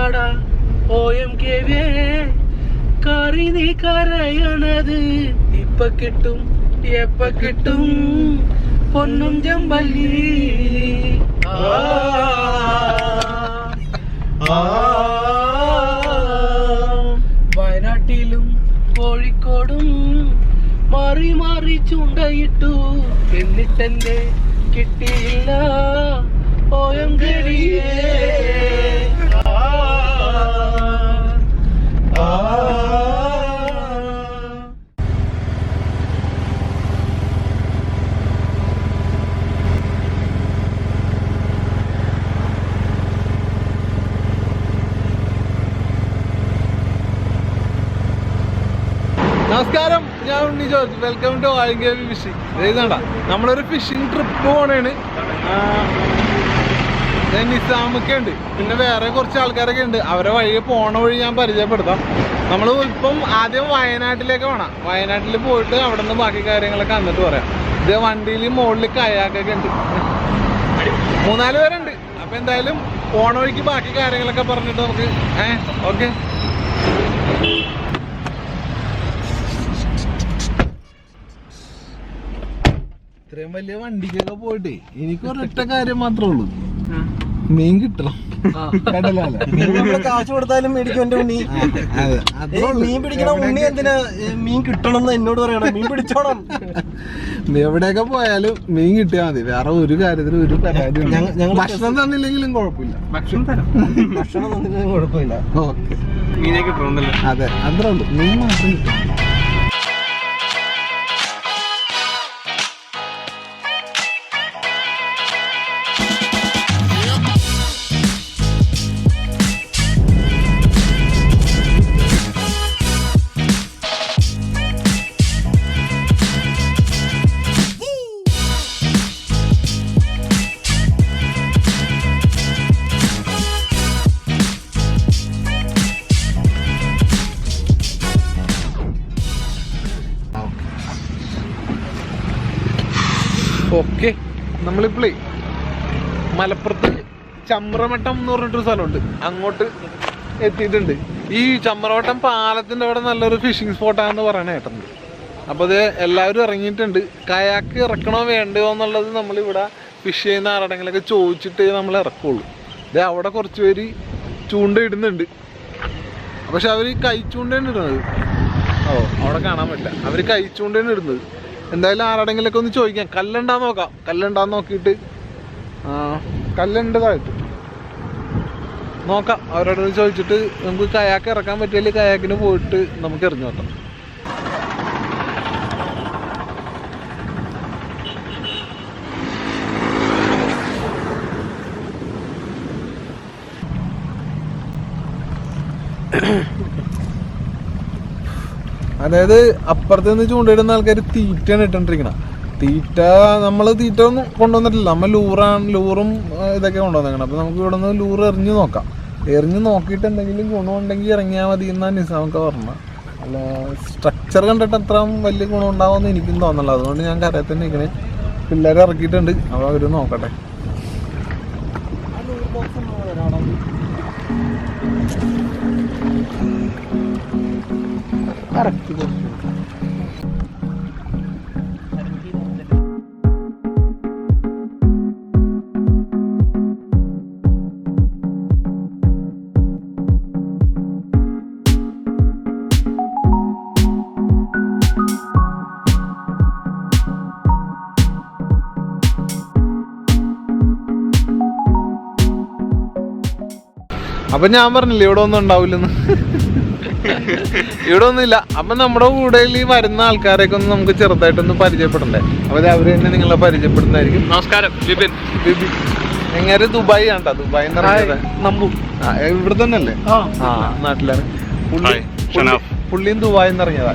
വാടാ OMKV കറിനി കരയണത് ഇപ്പ കിട്ടും എപ്പ കിട്ടും പൊന്നും ചെമ്പല്ലി വയനാട്ടിലും കോഴിക്കോടും മാറി മാറി ചൂണ്ടയിട്ടു എന്നിട്ടെന്നെ കിട്ടിയില്ല OMKV നമസ്കാരം, ഞാൻ Unni George. Welcome to Omkv fishing. ഇതേതാണ്ട നമ്മളൊരു ഫിഷിംഗ് ട്രിപ്പ് പോണേണ്. നിസാമൊക്കെ ഉണ്ട്, പിന്നെ വേറെ കുറച്ച് ആൾക്കാരൊക്കെ ഉണ്ട്. അവരെ വഴി പോണ വഴി ഞാൻ പരിചയപ്പെടുത്താം. നമ്മൾ ഇപ്പം ആദ്യം വയനാട്ടിലേക്ക് വേണം. വയനാട്ടിൽ പോയിട്ട് അവിടെ നിന്ന് ബാക്കി കാര്യങ്ങളൊക്കെ എന്നിട്ട് പറയാം. ഇത് വണ്ടിയിൽ മുകളിൽ കയാക്കൊക്കെ ഉണ്ട്, 3-4 പേരുണ്ട്. അപ്പം എന്തായാലും പോണ വഴിക്ക് ബാക്കി കാര്യങ്ങളൊക്കെ പറഞ്ഞിട്ട് നമുക്ക് ഓക്കെ. ഇത്രയും വലിയ വണ്ടിക്കൊക്കെ പോയിട്ടേ എനിക്ക് ഒരൊറ്റ കാര്യം മാത്രമേ ഉള്ളൂ, മീൻ കിട്ടണം. കാശ് കൊടുത്താലും മേടിക്കും എന്റെ ഉണ്ണി. മീൻ പിടിക്കണം ഉണ്ണി. എന്തിനാ മീൻ കിട്ടണം എന്ന് എന്നോട് പറയണം? മീൻ പിടിച്ചോണം. എവിടെയൊക്കെ പോയാലും മീൻ കിട്ടിയാൽ മതി, വേറെ ഒരു കാര്യത്തിലും ഒരു പരാതിയും. ഭക്ഷണം തന്നില്ലെങ്കിലും കുഴപ്പമില്ല, ഭക്ഷണം തന്നില്ലെങ്കിലും കുഴപ്പമില്ല. ഓക്കെ, മീനെ കിട്ടണമെന്നല്ലേ? അതെ, അത്രേ ഉള്ളൂ, മീൻ മാത്രം കിട്ടണം. ഓക്കെ, നമ്മളിപ്പോഴേ മലപ്പുറത്ത് ചമ്രവട്ടം എന്ന് പറഞ്ഞിട്ടൊരു സ്ഥലമുണ്ട്, അങ്ങോട്ട് എത്തിയിട്ടുണ്ട്. ഈ ചമ്രവട്ടം പാലത്തിൻ്റെ അവിടെ നല്ലൊരു ഫിഷിംഗ് സ്പോട്ടാണെന്ന് പറയണ കേട്ടിട്ടുണ്ട്. അപ്പോൾ അത് എല്ലാവരും ഇറങ്ങിയിട്ടുണ്ട്. കയാക്ക് ഇറക്കണോ വേണ്ടയോ എന്നുള്ളത് നമ്മളിവിടെ ഫിഷ് ചെയ്യുന്ന ആരുടെങ്കിലൊക്കെ ചോദിച്ചിട്ട് നമ്മൾ ഇറക്കുള്ളൂ. ഇത് അവിടെ കുറച്ച് പേര് ചൂണ്ട ഇടുന്നുണ്ട്, പക്ഷെ അവർ കൈ ചൂണ്ടയാണ് ഇടുന്നത്. അവിടെ കാണാൻ പറ്റില്ല, അവർ കൈ ചൂണ്ടയാണ് ഇടുന്നത്. എന്തായാലും ആരുടെങ്കിലൊക്കെ ഒന്ന് ചോദിക്കാം. കല്ലുണ്ടാന്ന് നോക്കാം, കല്ലുണ്ടാന്ന് നോക്കിയിട്ട് കല്ലുണ്ട് താഴത്ത് നോക്കാം. അവരോട് ചോദിച്ചിട്ട് നമുക്ക് കയാക്ക് ഇറക്കാൻ പറ്റിയാൽ കയാക്കിന് പോയിട്ട് നമുക്ക് എറിഞ്ഞു നോക്കാം. അതായത് അപ്പുറത്ത് നിന്ന് ചൂണ്ടയിടുന്ന ആൾക്കാർ തീറ്റയാണ് ഇട്ടോണ്ടിരിക്കണം. തീറ്റ നമ്മൾ തീറ്റ ഒന്നും കൊണ്ടുവന്നിട്ടില്ല, നമ്മൾ ലൂറും ഇതൊക്കെ കൊണ്ടുവന്നേക്കണം. അപ്പോൾ നമുക്ക് ഇവിടെ നിന്ന് ലൂറ് എറിഞ്ഞ് നോക്കാം. എറിഞ്ഞ് നോക്കിയിട്ട് എന്തെങ്കിലും ഗുണമുണ്ടെങ്കിൽ ഇറങ്ങിയാൽ മതി എന്നാണ് നിസാമൊക്കെ പറഞ്ഞത്. അല്ല, സ്ട്രക്ചർ കണ്ടിട്ട് അത്ര വലിയ ഗുണം ഉണ്ടാവുമെന്ന് എനിക്കും തോന്നുന്നില്ല. അതുകൊണ്ട് ഞാൻ കരയിൽ തന്നെ നിൽക്കണേ. പിള്ളേരെ ഇറക്കിയിട്ടുണ്ട്, അപ്പോൾ അവർ നോക്കട്ടെ. കറക്റ്റ് അപ്പൊ ഞാൻ പറഞ്ഞില്ലേ ഇവിടെ ഒന്നും ഉണ്ടാവില്ലെന്ന്. ഇവിടെ ഒന്നുമില്ല. അപ്പൊ നമ്മുടെ കൂടെ ഈ വരുന്ന ആൾക്കാരെയൊക്കെ ഒന്ന് നമുക്ക് ചെറുതായിട്ടൊന്ന് പരിചയപ്പെടണ്ടേ? അപ്പൊ അവര് തന്നെ നിങ്ങളെ പരിചയപ്പെടുന്നതായിരിക്കും. നമസ്കാരം, ബിബിൻ. എങ്ങനെ ദുബായ് ആണ്ടാ? ദുബായ് ഇവിടെ തന്നെ അല്ലേ? നാട്ടിലാണ്. പുള്ളിയും ദുബായി ഇറങ്ങിയതാ.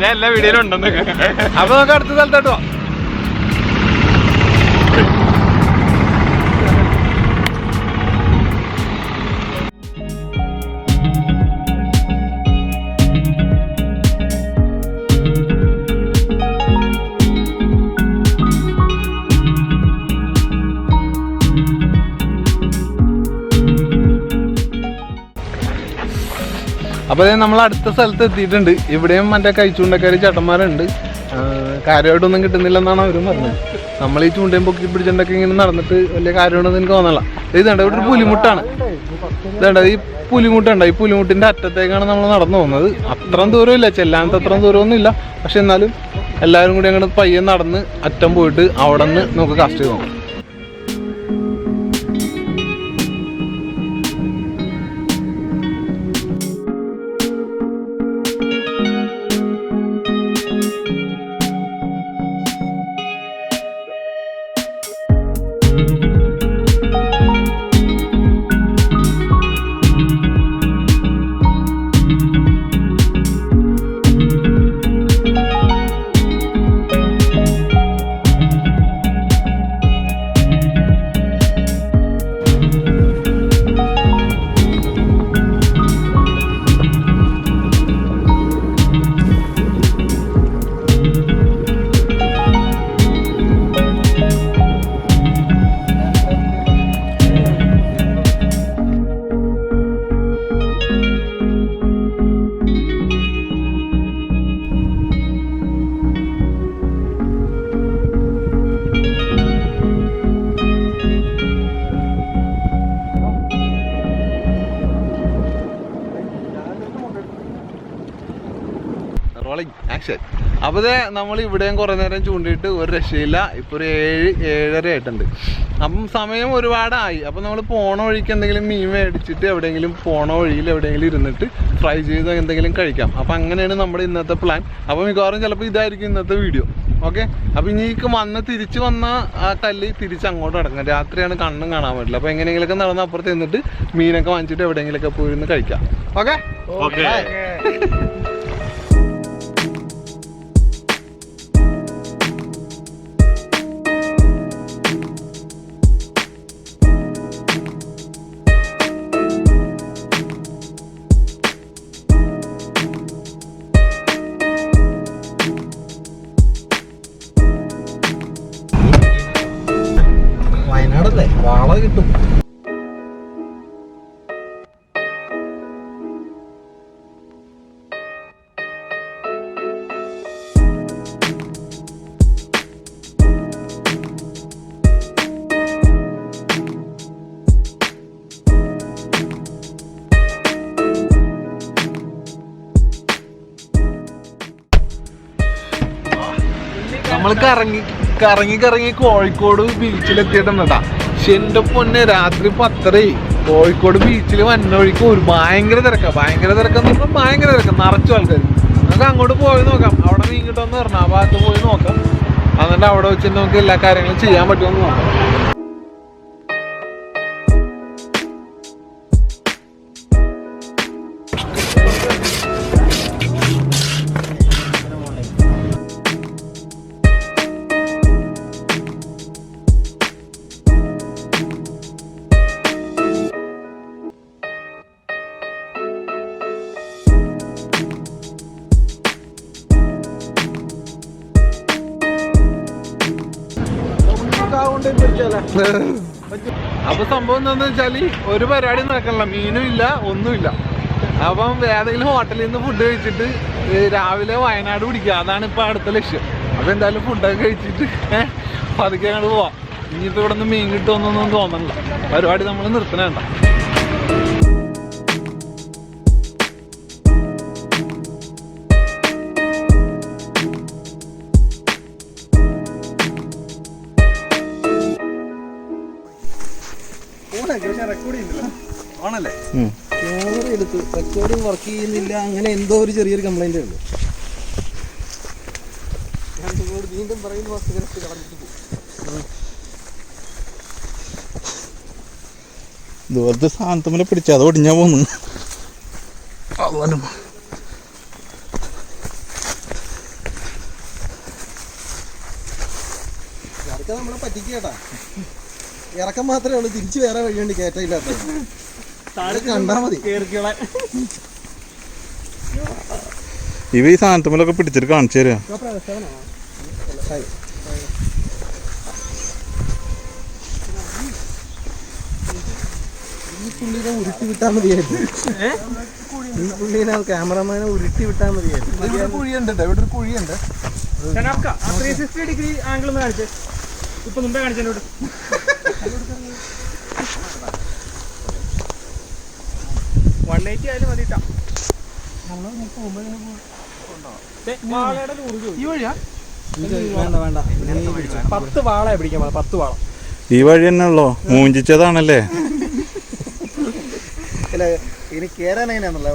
ഞാൻ എല്ലാ വീഡിയോയിലും ഉണ്ടെന്ന്. അപ്പൊ നമുക്ക് അടുത്ത സ്ഥലത്തോട്ട് പോവാം. അപ്പോൾ നമ്മൾ അടുത്ത സ്ഥലത്ത് എത്തിയിട്ടുണ്ട്. ഇവിടെയും മറ്റേ കൈച്ചൂണ്ടക്കാർ ചേട്ടന്മാരുണ്ട്. കാര്യമായിട്ടൊന്നും കിട്ടുന്നില്ലെന്നാണ് അവരും പറഞ്ഞത്. നമ്മൾ ഈ ചൂണ്ടയും പൊക്കി പിടിച്ചിട്ടൊക്കെ ഇങ്ങനെ നടന്നിട്ട് വലിയ കാര്യമുണ്ടെന്ന് എനിക്ക് തോന്നല. ഇതുണ്ട് ഇവിടെ ഒരു പുലിമുട്ടാണ്. ഇതുണ്ട് ഈ പുലിമുട്ടുണ്ട്. ഈ പുലിമുട്ടിൻ്റെ അറ്റത്തേക്കാണ് നമ്മൾ നടന്നു പോകുന്നത്. അത്രയും ദൂരമില്ല, ചെല്ലാനത്തെ അത്രയും ദൂരമൊന്നും ഇല്ല. പക്ഷെ എന്നാലും എല്ലാവരും കൂടി അങ്ങോട്ട് പയ്യെ നടന്ന് അറ്റം പോയിട്ട് അവിടെ നിന്ന് നമുക്ക് കാസ്റ്റ് ചെയ്ത് നോക്കാം. അപ്പോൾ നമ്മൾ ഇവിടെയും കുറേ നേരം ചൂണ്ടിയിട്ട് ഒരു രക്ഷയില്ല. ഇപ്പോൾ ഒരു 7-7:30 ആയിട്ടുണ്ട്. അപ്പം സമയം ഒരുപാടായി. അപ്പോൾ നമ്മൾ പോണ വഴിക്ക് എന്തെങ്കിലും മീൻ മേടിച്ചിട്ട് എവിടെയെങ്കിലും പോണ വഴിയിൽ എവിടെയെങ്കിലും ഇരുന്നിട്ട് ഫ്രൈ ചെയ്ത് എന്തെങ്കിലും കഴിക്കാം. അപ്പോൾ അങ്ങനെയാണ് നമ്മുടെ ഇന്നത്തെ പ്ലാൻ. അപ്പോൾ മിക്കവാറും ചിലപ്പോൾ ഇതായിരിക്കും ഇന്നത്തെ വീഡിയോ. ഓക്കെ, അപ്പോൾ ഇനിക്ക് തിരിച്ച് വന്ന ആ കല്ല് തിരിച്ച് അങ്ങോട്ട് കിടക്കണം. രാത്രിയാണ് കണ്ണും കാണാൻ പറ്റില്ല. അപ്പോൾ എങ്ങനെയെങ്കിലുമൊക്കെ നടന്ന് അപ്പുറത്ത് നിന്നിട്ട് മീനൊക്കെ വാങ്ങിച്ചിട്ട് എവിടെയെങ്കിലുമൊക്കെ പോയിരുന്ന് കഴിക്കാം. ഓക്കെ. വയനാടല്ലേ, വാള കിട്ടും. നമ്മൾ കറങ്ങി കോഴിക്കോട് ബീച്ചിലെത്തിയിട്ടുണ്ടാ. പക്ഷെ എൻ്റെ പൊന്നെ രാത്രി 10:30 കോഴിക്കോട് ബീച്ചിൽ വന്ന വഴിക്ക് ഭയങ്കര തിരക്കാണ്. ഭയങ്കര തിരക്കെന്ന് പറഞ്ഞാൽ ഭയങ്കര തിരക്ക്, നിറച്ചു ആൾക്കാർ. നമുക്ക് അങ്ങോട്ട് പോയി നോക്കാം. അവിടെ മീൻ കിട്ടുമെന്ന് പറഞ്ഞാൽ ആ ഭാഗത്ത് പോയി നോക്കാം. എന്നിട്ട് അവിടെ വെച്ചിട്ട് നമുക്ക് എല്ലാ കാര്യങ്ങളും ചെയ്യാൻ പറ്റുമെന്ന് നോക്കാം. അപ്പൊ സംഭവം എന്താന്ന് വെച്ചാല് ഒരു പരിപാടി നടക്കണില്ല, മീനും ഇല്ല, ഒന്നുമില്ല. അപ്പം ഏതെങ്കിലും ഹോട്ടലിൽ നിന്ന് ഫുഡ് കഴിച്ചിട്ട് രാവിലെ വയനാട് പിടിക്കുക, അതാണ് ഇപ്പൊ അടുത്ത ലക്ഷ്യം. അപ്പൊ എന്തായാലും ഫുഡൊക്കെ കഴിച്ചിട്ട് പതുക്കെ അങ്ങോട്ട് പോവാം. ഇനിയിപ്പോ ഇവിടെ നിന്ന് മീൻ കിട്ടുമെന്നൊന്നും തോന്നണില്ല. പരിപാടി നമ്മൾ നിർത്തണേണ്ട. ആണല്ലേ, ക്യാമറ എടുത്ത് റെക്കോർഡിങ് വർക്ക് ചെയ്യുന്നില്ല, അങ്ങനെ എന്തോ ഒരു ചെറിയൊരു കംപ്ലൈന്റ് ഉണ്ട്. വീണ്ടും പറയുന്ന ദൂരത്ത് സാന്തമ്മനെ പിടിച്ച അത് ഒടിഞ്ഞാ പോന്നു. നമ്മളെ പറ്റിക്കേട്ടാ, ഇറക്കം മാത്രമേ ഉള്ളൂ, തിരിച്ച് വേറെ വഴിയുണ്ട് കയറ്റില്ലാത്ത. കണ്ടാ മതി. ഇവ ഈ സാധനത്തുമ്മലൊക്കെ പിടിച്ചിട്ട് കാണിച്ചു തരാ. ഈ പുള്ളിനെ ഉരുട്ടി വിട്ടാൽ മതിയായിരുന്നു. ഈ പുള്ളിനെ ക്യാമറമാനെ ഉരുട്ടി വിട്ടാൽ മതിയായിരുന്നു. ഇവിടെ കുഴിയുണ്ട്, ഇവിടെ ഒരു കുഴിയുണ്ട്. 360 ഡിഗ്രി ആംഗിൾ ഒന്ന് കാണിച്ചേ. ഇപ്പൊ മുമ്പേ കാണിച്ചോട്. ആയാലും മതിട്ടാ. ഈ വഴിയാ? വേണ്ട വേണ്ട, 10 വാള പിടിക്കാൻ 10 വാള. ഈ വഴി തന്നെ ഉള്ളോ? മൂഞ്ചിച്ചതാണല്ലേ? ഇനി കേറാൻ എങ്ങനെയാണല്ലോ.